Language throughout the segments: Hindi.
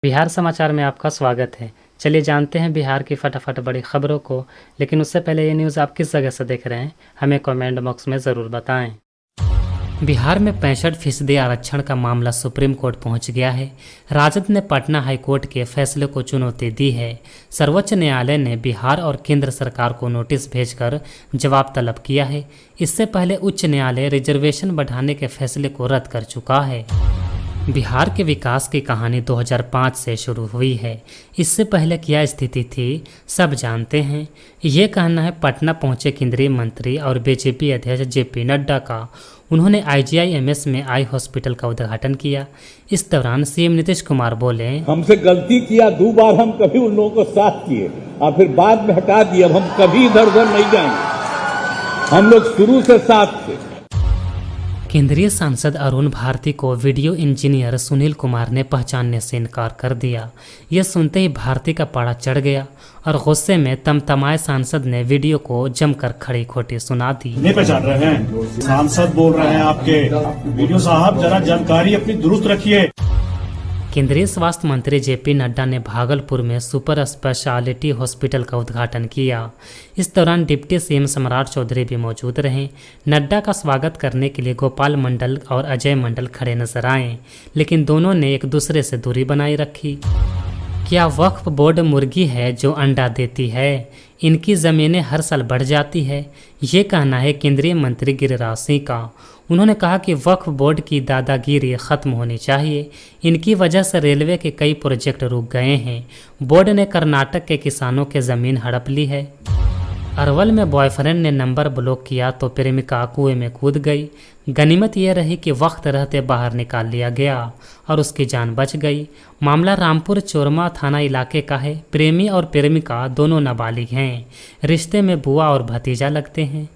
बिहार समाचार में आपका स्वागत है। चलिए जानते हैं बिहार की फटाफट बड़ी खबरों को। लेकिन उससे पहले ये न्यूज़ आप किस जगह से देख रहे हैं, हमें कमेंट बॉक्स में ज़रूर बताएं। बिहार में 65% आरक्षण का मामला सुप्रीम कोर्ट पहुंच गया है। राजद ने पटना हाईकोर्ट के फैसले को चुनौती दी है। सर्वोच्च न्यायालय ने बिहार और केंद्र सरकार को नोटिस भेजकर जवाब तलब किया है। इससे पहले उच्च न्यायालय रिजर्वेशन बढ़ाने के फैसले को रद्द कर चुका है। बिहार के विकास की कहानी 2005 से शुरू हुई है। इससे पहले क्या स्थिति थी, सब जानते हैं। ये कहना है पटना पहुंचे केंद्रीय मंत्री और बीजेपी अध्यक्ष जेपी नड्डा का। उन्होंने IGIMS में आई हॉस्पिटल का उद्घाटन किया। इस दौरान CM नीतीश कुमार बोले, हमसे गलती किया 2 बार, हम कभी उन लोगों को साथ किए और फिर बाद में हटा दिए। अब हम कभी इधर उधर नहीं जाएंगे, हम लोग शुरू से साथ थे। केंद्रीय सांसद अरुण भारती को वीडियो इंजीनियर सुनील कुमार ने पहचानने से इनकार कर दिया। यह सुनते ही भारती का पारा चढ़ गया और गुस्से में तमतमाए सांसद ने वीडियो को जमकर खड़ी खोटी सुना दी। नहीं पहचान रहे हैं, सांसद बोल रहे हैं आपके। वीडियो साहब जरा जानकारी अपनी दुरुस्त रखिए। केंद्रीय स्वास्थ्य मंत्री जेपी नड्डा ने भागलपुर में सुपर स्पेशलिटी हॉस्पिटल का उद्घाटन किया। इस दौरान डिप्टी CM सम्राट चौधरी भी मौजूद रहे। नड्डा का स्वागत करने के लिए गोपाल मंडल और अजय मंडल खड़े नजर आए, लेकिन दोनों ने एक दूसरे से दूरी बनाए रखी। क्या वक्फ बोर्ड मुर्गी है जो अंडा देती है? इनकी ज़मीनें हर साल बढ़ जाती है, ये कहना है केंद्रीय मंत्री गिरिराज सिंह का। उन्होंने कहा कि वक्फ बोर्ड की दादागिरी खत्म होनी चाहिए। इनकी वजह से रेलवे के कई प्रोजेक्ट रुक गए हैं। बोर्ड ने कर्नाटक के किसानों के ज़मीन हड़प ली है। अरवल में बॉयफ्रेंड ने नंबर ब्लॉक किया तो प्रेमिका कुएं में कूद गई। गनीमत यह रही कि वक्त रहते बाहर निकाल लिया गया और उसकी जान बच गई। मामला रामपुर चोरमा थाना इलाके का है। प्रेमी और प्रेमिका दोनों नाबालिग हैं। रिश्ते में बुआ और भतीजा लगते हैं।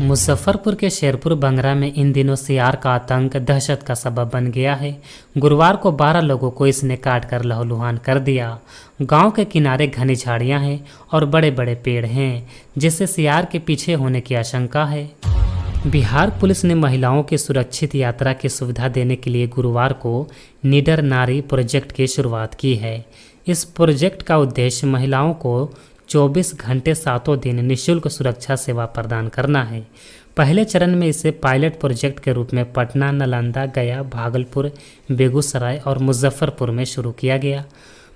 मुजफ्फरपुर के शेरपुर बंगरा में इन दिनों सियार का आतंक दहशत का सबब बन गया है। गुरुवार को 12 लोगों को इसने काट कर लहूलुहान कर दिया। गांव के किनारे घनी झाड़ियां हैं और बड़े बड़े पेड़ हैं, जिससे सियार के पीछे होने की आशंका है। बिहार पुलिस ने महिलाओं की सुरक्षित यात्रा की सुविधा देने के लिए गुरुवार को निडर नारी प्रोजेक्ट की शुरुआत की है। इस प्रोजेक्ट का उद्देश्य महिलाओं को 24 घंटे 7 दिन निःशुल्क सुरक्षा सेवा प्रदान करना है। पहले चरण में इसे पायलट प्रोजेक्ट के रूप में पटना, नालंदा, गया, भागलपुर, बेगूसराय और मुजफ्फरपुर में शुरू किया गया।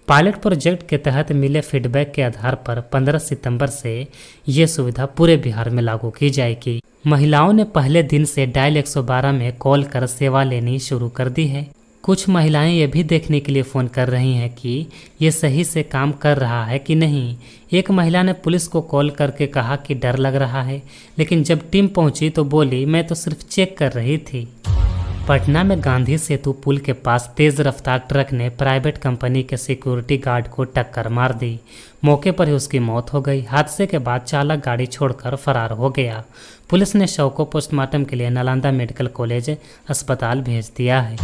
पायलट प्रोजेक्ट के तहत मिले फीडबैक के आधार पर 15 सितंबर से ये सुविधा पूरे बिहार में लागू की जाएगी। महिलाओं ने पहले दिन से डायल 112 में कॉल कर सेवा लेनी शुरू कर दी है। कुछ महिलाएं ये भी देखने के लिए फ़ोन कर रही हैं कि ये सही से काम कर रहा है कि नहीं। एक महिला ने पुलिस को कॉल करके कहा कि डर लग रहा है, लेकिन जब टीम पहुंची तो बोली मैं तो सिर्फ चेक कर रही थी। पटना में गांधी सेतु पुल के पास तेज रफ्तार ट्रक ने प्राइवेट कंपनी के सिक्योरिटी गार्ड को टक्कर मार दी। मौके पर ही उसकी मौत हो गई। हादसे के बाद चालक गाड़ी छोड़कर फरार हो गया। पुलिस ने शव को पोस्टमार्टम के लिए नालंदा मेडिकल कॉलेज अस्पताल भेज दिया है।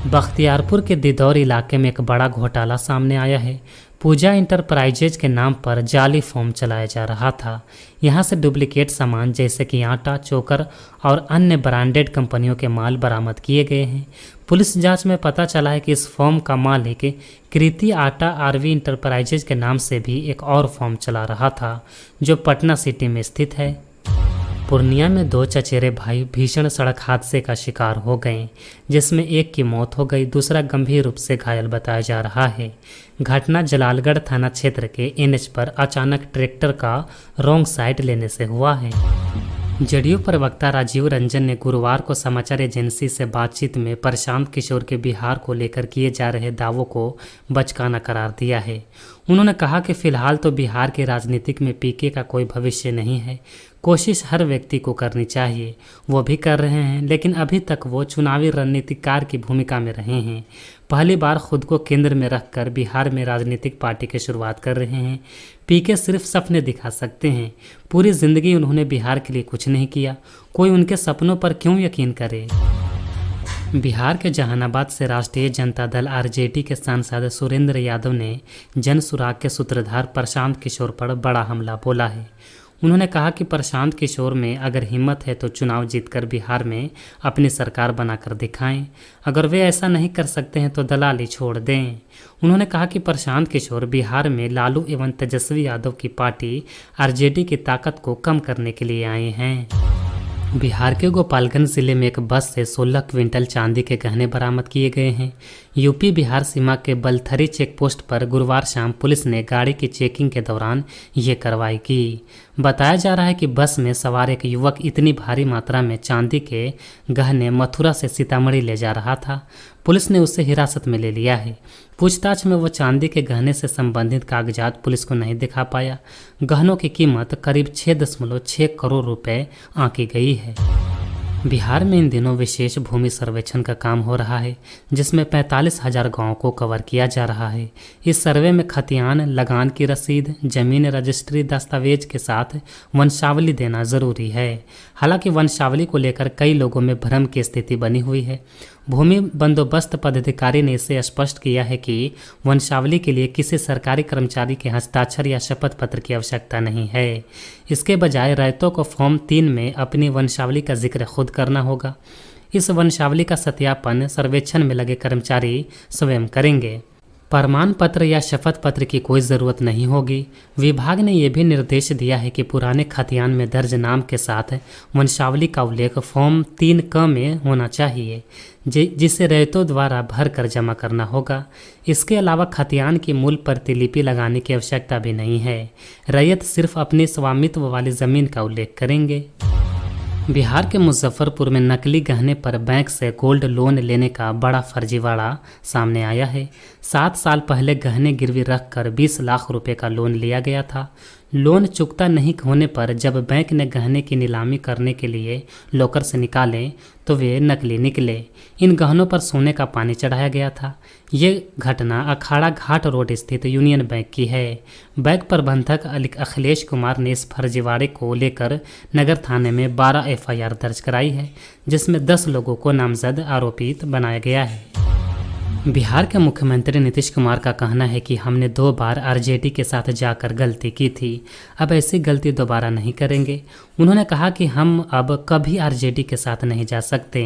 बख्तियारपुर के दिदौर इलाके में एक बड़ा घोटाला सामने आया है। पूजा इंटरप्राइजेज के नाम पर जाली फॉर्म चलाया जा रहा था। यहां से डुप्लीकेट सामान जैसे कि आटा, चोकर और अन्य ब्रांडेड कंपनियों के माल बरामद किए गए हैं। पुलिस जांच में पता चला है कि इस फॉर्म का मालिक कृति आटा RV इंटरप्राइजेज के नाम से भी एक और फॉर्म चला रहा था, जो पटना सिटी में स्थित है। पूर्णिया में 2 चचेरे भाई भीषण सड़क हादसे का शिकार हो गए, जिसमें एक की मौत हो गई, दूसरा गंभीर रूप से घायल बताया जा रहा है। घटना जलालगढ़ थाना क्षेत्र के NH पर अचानक ट्रैक्टर का रॉन्ग साइड लेने से हुआ है। जदयू प्रवक्ता राजीव रंजन ने गुरुवार को समाचार एजेंसी से बातचीत में प्रशांत किशोर के बिहार को लेकर किए जा रहे दावों को बचकाना करार दिया है। उन्होंने कहा कि फिलहाल तो बिहार के राजनीतिक में PK का कोई भविष्य नहीं है। कोशिश हर व्यक्ति को करनी चाहिए, वो भी कर रहे हैं, लेकिन अभी तक वो चुनावी रणनीतिकार की भूमिका में रहे हैं। पहली बार खुद को केंद्र में रखकर बिहार में राजनीतिक पार्टी की शुरुआत कर रहे हैं। PK सिर्फ सपने दिखा सकते हैं। पूरी जिंदगी उन्होंने बिहार के लिए कुछ नहीं किया। कोई उनके सपनों पर क्यों यकीन करे। बिहार के जहानाबाद से राष्ट्रीय जनता दल RJD के सांसद सुरेंद्र यादव ने जन सुराग के सूत्रधार प्रशांत किशोर पर बड़ा हमला बोला है। उन्होंने कहा कि प्रशांत किशोर में अगर हिम्मत है तो चुनाव जीतकर बिहार में अपनी सरकार बनाकर दिखाएं। अगर वे ऐसा नहीं कर सकते हैं तो दलाली छोड़ दें। उन्होंने कहा कि प्रशांत किशोर बिहार में लालू एवं तेजस्वी यादव की पार्टी आरजेडी की ताकत को कम करने के लिए आए हैं। बिहार के गोपालगंज जिले में एक बस से 16 क्विंटल चांदी के गहने बरामद किए गए हैं। यूपी बिहार सीमा के बलथरी चेक पोस्ट पर गुरुवार शाम पुलिस ने गाड़ी की चेकिंग के दौरान ये कार्रवाई की। बताया जा रहा है कि बस में सवार एक युवक इतनी भारी मात्रा में चांदी के गहने मथुरा से सीतामढ़ी ले जा रहा था। पुलिस ने उसे हिरासत में ले लिया है। पूछताछ में वो चांदी के गहने से संबंधित कागजात पुलिस को नहीं दिखा पाया। गहनों की कीमत करीब 6.6 करोड़ रुपए आंकी गई है। बिहार में इन दिनों विशेष भूमि सर्वेक्षण का काम हो रहा है, जिसमें 45,000 गाँव को कवर किया जा रहा है। इस सर्वे में खतियान, लगान की रसीद, जमीन रजिस्ट्री दस्तावेज के साथ वंशावली देना जरूरी है। हालांकि वंशावली को लेकर कई लोगों में भ्रम की स्थिति बनी हुई है। भूमि बंदोबस्त पदाधिकारी ने इसे स्पष्ट किया है कि वंशावली के लिए किसी सरकारी कर्मचारी के हस्ताक्षर या शपथ पत्र की आवश्यकता नहीं है। इसके बजाय रैयतों को फॉर्म 3 में अपनी वंशावली का जिक्र खुद करना होगा। इस वंशावली का सत्यापन सर्वेक्षण में लगे कर्मचारी स्वयं करेंगे। प्रमाण पत्र या शपथ पत्र की कोई ज़रूरत नहीं होगी। विभाग ने यह भी निर्देश दिया है कि पुराने खतियान में दर्ज नाम के साथ वंशावली का उल्लेख फॉर्म 3 में होना चाहिए, जिसे रैयतों द्वारा भर कर जमा करना होगा। इसके अलावा खतियान की मूल प्रतिलिपि लगाने की आवश्यकता भी नहीं है। रैयत सिर्फ अपनी स्वामित्व वाली ज़मीन का उल्लेख करेंगे। बिहार के मुजफ्फरपुर में नकली गहने पर बैंक से गोल्ड लोन लेने का बड़ा फर्जीवाड़ा सामने आया है। 7 साल पहले गहने गिरवी रखकर 20 लाख रुपए का लोन लिया गया था। लोन चुकता नहीं होने पर जब बैंक ने गहने की नीलामी करने के लिए लॉकर से निकाले तो वे नकली निकले। इन गहनों पर सोने का पानी चढ़ाया गया था। ये घटना अखाड़ा घाट रोड स्थित यूनियन बैंक की है। बैंक प्रबंधक अखिलेश कुमार ने इस फर्जीवाड़े को लेकर नगर थाने में 12 FIR दर्ज कराई है, जिसमें 10 लोगों को नामजद आरोपित बनाया गया है। बिहार के मुख्यमंत्री नीतीश कुमार का कहना है कि हमने 2 बार आरजेडी के साथ जाकर गलती की थी, अब ऐसी गलती दोबारा नहीं करेंगे। उन्होंने कहा कि हम अब कभी आरजेडी के साथ नहीं जा सकते।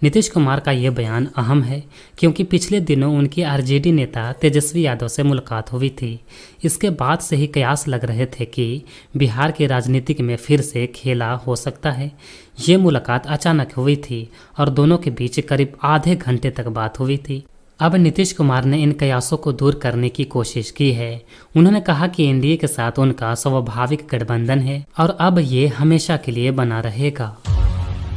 नीतीश कुमार का ये बयान अहम है क्योंकि पिछले दिनों उनकी आरजेडी नेता तेजस्वी यादव से मुलाकात हुई थी। इसके बाद से ही कयास लग रहे थे कि बिहार की राजनीति में फिर से खेला हो सकता है। ये मुलाकात अचानक हुई थी और दोनों के बीच करीब आधे घंटे तक बात हुई थी। अब नीतीश कुमार ने इन कयासों को दूर करने की कोशिश की है। उन्होंने कहा कि एनडीए के साथ उनका स्वाभाविक गठबंधन है और अब ये हमेशा के लिए बना रहेगा।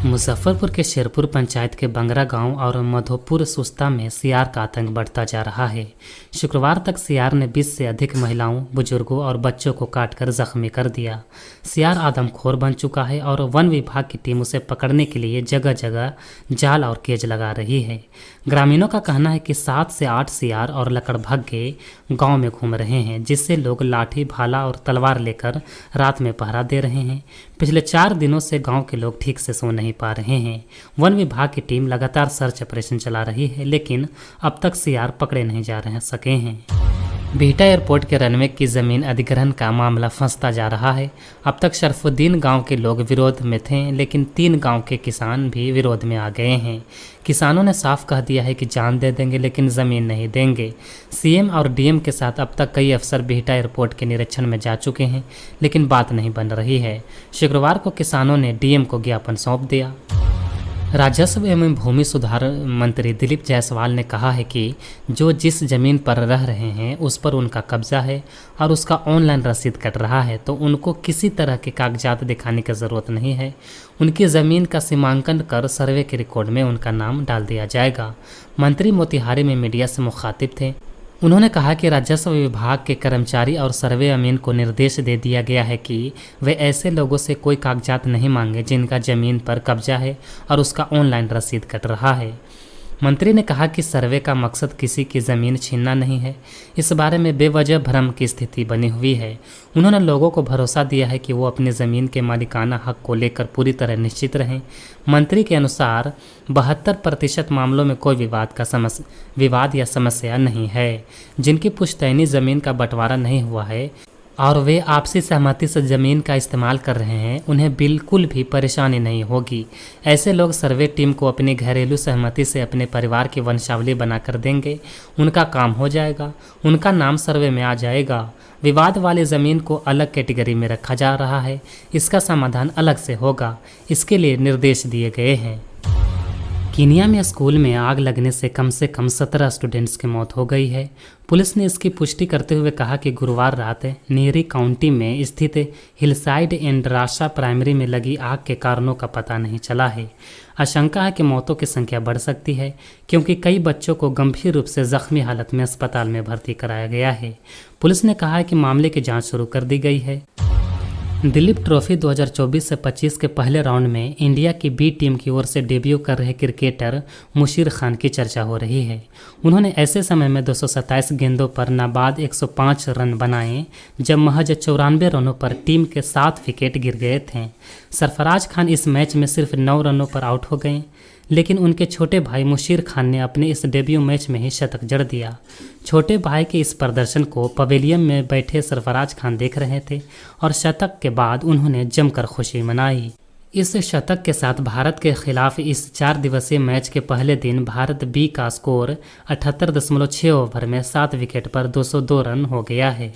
मुजफ्फरपुर के शेरपुर पंचायत के बंगरा गांव और मधोपुर सुस्ता में सियार का आतंक बढ़ता जा रहा है। शुक्रवार तक सियार ने 20 से अधिक महिलाओं, बुजुर्गों और बच्चों को काटकर जख्मी कर दिया। सियार आदमखोर बन चुका है और वन विभाग की टीम उसे पकड़ने के लिए जगह जगह जाल और केज लगा रही है। ग्रामीणों का कहना है कि 7 से 8 सियार और लकड़भग्गे गांव में घूम रहे हैं, जिससे लोग लाठी, भाला और तलवार लेकर रात में पहरा दे रहे हैं। पिछले 4 दिनों से गांव के लोग ठीक से सो नहीं पा रहे हैं। वन विभाग की टीम लगातार सर्च ऑपरेशन चला रही है, लेकिन अब तक सियार पकड़े नहीं जा सके हैं। बिहटा एयरपोर्ट के रनवे की ज़मीन अधिग्रहण का मामला फंसता जा रहा है। अब तक शरफुद्दीन गांव के लोग विरोध में थे, लेकिन 3 गांव के किसान भी विरोध में आ गए हैं। किसानों ने साफ कह दिया है कि जान दे देंगे लेकिन ज़मीन नहीं देंगे। सीएम और डीएम के साथ अब तक कई अफसर बिहटा एयरपोर्ट के निरीक्षण में जा चुके हैं, लेकिन बात नहीं बन रही है। शुक्रवार को किसानों ने डीएम को ज्ञापन सौंप दिया। राजस्व एवं भूमि सुधार मंत्री दिलीप जायसवाल ने कहा है कि जो जिस जमीन पर रह रहे हैं उस पर उनका कब्जा है और उसका ऑनलाइन रसीद कट रहा है, तो उनको किसी तरह के कागजात दिखाने की ज़रूरत नहीं है। उनकी ज़मीन का सीमांकन कर सर्वे के रिकॉर्ड में उनका नाम डाल दिया जाएगा। मंत्री मोतिहारी में मीडिया से मुखातिब थे। उन्होंने कहा कि राजस्व विभाग के कर्मचारी और सर्वे अमीन को निर्देश दे दिया गया है कि वे ऐसे लोगों से कोई कागजात नहीं मांगे जिनका ज़मीन पर कब्जा है और उसका ऑनलाइन रसीद कट रहा है। मंत्री ने कहा कि सर्वे का मकसद किसी की ज़मीन छीनना नहीं है। इस बारे में बेवजह भ्रम की स्थिति बनी हुई है। उन्होंने लोगों को भरोसा दिया है कि वो अपनी ज़मीन के मालिकाना हक को लेकर पूरी तरह निश्चित रहें। मंत्री के अनुसार 72% मामलों में कोई विवाद या समस्या नहीं है। जिनकी पुश्तैनी ज़मीन का बंटवारा नहीं हुआ है और वे आपसी सहमति से ज़मीन का इस्तेमाल कर रहे हैं, उन्हें बिल्कुल भी परेशानी नहीं होगी। ऐसे लोग सर्वे टीम को अपनी घरेलू सहमति से अपने परिवार की वंशावली बनाकर देंगे, उनका काम हो जाएगा, उनका नाम सर्वे में आ जाएगा। विवाद वाली ज़मीन को अलग कैटेगरी में रखा जा रहा है, इसका समाधान अलग से होगा, इसके लिए निर्देश दिए गए हैं। कीनिया में स्कूल में आग लगने से कम 17 स्टूडेंट्स की मौत हो गई है। पुलिस ने इसकी पुष्टि करते हुए कहा कि गुरुवार रात नीरी काउंटी में स्थित हिलसाइड एंड राशा प्राइमरी में लगी आग के कारणों का पता नहीं चला है। आशंका है कि मौतों की संख्या बढ़ सकती है, क्योंकि कई बच्चों को गंभीर रूप से जख्मी हालत में अस्पताल में भर्ती कराया गया है। पुलिस ने कहा है कि मामले की जाँच शुरू कर दी गई है। दिलीप ट्रॉफी 2024 से 25 के पहले राउंड में इंडिया की बी टीम की ओर से डेब्यू कर रहे क्रिकेटर मुशीर खान की चर्चा हो रही है। उन्होंने ऐसे समय में 227 गेंदों पर नाबाद 105 रन बनाए, जब महज 94 रनों पर टीम के 7 विकेट गिर गए थे। सरफराज खान इस मैच में सिर्फ 9 रनों पर आउट हो गए, लेकिन उनके छोटे भाई मुशीर खान ने अपने इस डेब्यू मैच में ही शतक जड़ दिया। छोटे भाई के इस प्रदर्शन को पवेलियन में बैठे सरफराज खान देख रहे थे और शतक के बाद उन्होंने जमकर खुशी मनाई। इस शतक के साथ भारत के खिलाफ इस 4 दिवसीय मैच के पहले दिन भारत बी का स्कोर 78.6 ओवर में 7 विकेट पर 202 रन हो गया है।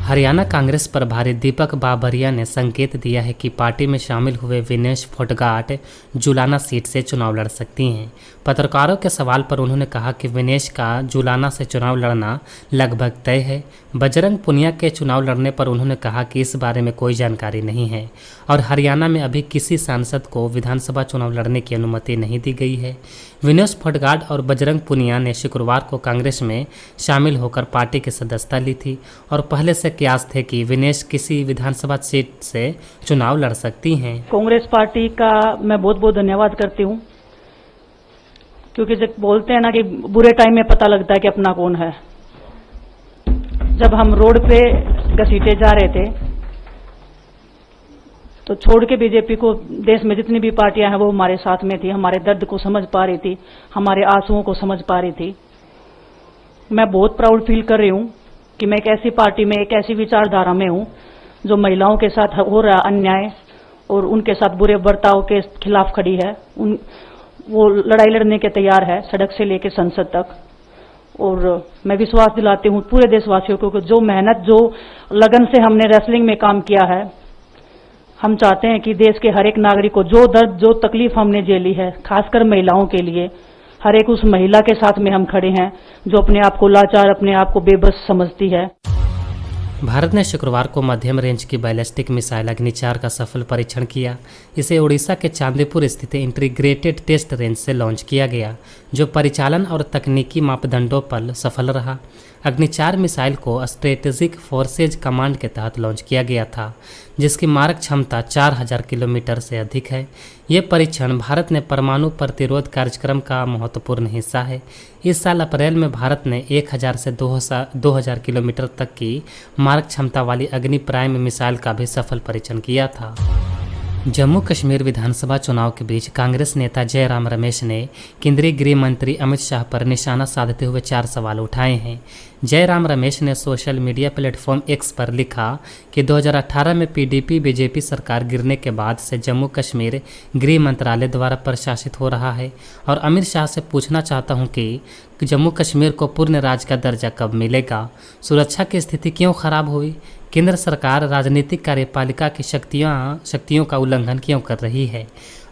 हरियाणा कांग्रेस प्रभारी दीपक बाबरिया ने संकेत दिया है कि पार्टी में शामिल हुए विनेश फोगाट जुलाना सीट से चुनाव लड़ सकती हैं। पत्रकारों के सवाल पर उन्होंने कहा कि विनेश का जुलाना से चुनाव लड़ना लगभग तय है। बजरंग पुनिया के चुनाव लड़ने पर उन्होंने कहा कि इस बारे में कोई जानकारी नहीं है और हरियाणा में अभी किसी सांसद को विधानसभा चुनाव लड़ने की अनुमति नहीं दी गई है। विनेश फोगाट और बजरंग पुनिया ने शुक्रवार को कांग्रेस में शामिल होकर पार्टी की सदस्यता ली थी और पहले से कयास थे कि विनेश किसी विधानसभा सीट से चुनाव लड़ सकती हैं। कांग्रेस पार्टी का मैं बहुत बहुत धन्यवाद करती हूँ, क्योंकि जब बोलते हैं ना कि बुरे टाइम में पता लगता है कि अपना कौन है। जब हम रोड पे घसीटे जा रहे थे तो छोड़ के बीजेपी को देश में जितनी भी पार्टियां हैं वो हमारे साथ में थी, हमारे दर्द को समझ पा रही थी, हमारे आंसुओं को समझ पा रही थी। मैं बहुत प्राउड फील कर रही हूँ कि मैं एक ऐसी पार्टी में, एक ऐसी विचारधारा में हूँ जो महिलाओं के साथ हो रहा अन्याय और उनके साथ बुरे बर्ताव के खिलाफ खड़ी है। वो लड़ाई लड़ने के तैयार है, सड़क से लेकर संसद तक। और मैं विश्वास दिलाती हूँ पूरे देशवासियों को कि जो मेहनत, जो लगन से हमने रेसलिंग में काम किया है, हम चाहते हैं कि देश के हर एक नागरिक को जो दर्द, जो तकलीफ हमने झेली है, खासकर महिलाओं के लिए, हर एक उस महिला के साथ में हम खड़े हैं जो अपने आप को लाचार, अपने आप को बेबस समझती है। भारत ने शुक्रवार को मध्यम रेंज की बैलिस्टिक मिसाइल अग्नि-4 का सफल परीक्षण किया। इसे ओडिशा के चांदीपुर स्थित इंटीग्रेटेड टेस्ट रेंज से लॉन्च किया गया, जो परिचालन और तकनीकी मापदंडों पर सफल रहा। अग्नि-4 मिसाइल को स्ट्रेटेजिक फोर्सेज कमांड के तहत लॉन्च किया गया था, जिसकी मारक क्षमता 4000 किलोमीटर से अधिक है। ये परीक्षण भारत ने परमाणु प्रतिरोध कार्यक्रम का महत्वपूर्ण हिस्सा है। इस साल अप्रैल में भारत ने 1000 से 2000 किलोमीटर तक की मारक क्षमता वाली अग्नि प्राइम मिसाइल का भी सफल परीक्षण किया था। जम्मू कश्मीर विधानसभा चुनाव के बीच कांग्रेस नेता जयराम रमेश ने केंद्रीय गृह मंत्री अमित शाह पर निशाना साधते हुए 4 सवाल उठाए हैं। जयराम रमेश ने सोशल मीडिया प्लेटफॉर्म एक्स पर लिखा कि 2018 में पीडीपी बीजेपी सरकार गिरने के बाद से जम्मू कश्मीर गृह मंत्रालय द्वारा प्रशासित हो रहा है और अमित शाह से पूछना चाहता हूं कि जम्मू कश्मीर को पूर्ण राज्य का दर्जा कब मिलेगा। सुरक्षा की स्थिति क्यों खराब हुई? केंद्र सरकार राजनीतिक कार्यपालिका की शक्तियों का उल्लंघन क्यों कर रही है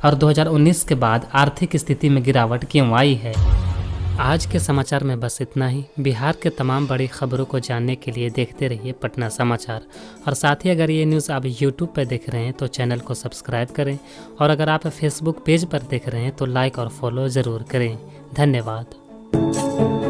और 2019 के बाद आर्थिक स्थिति में गिरावट क्यों आई है। आज के समाचार में बस इतना ही। बिहार के तमाम बड़ी खबरों को जानने के लिए देखते रहिए पटना समाचार। और साथ ही अगर ये न्यूज़ आप यूट्यूब पर देख रहे हैं तो चैनल को सब्सक्राइब करें और अगर आप फेसबुक पेज पर देख रहे हैं तो लाइक और फॉलो ज़रूर करें। धन्यवाद।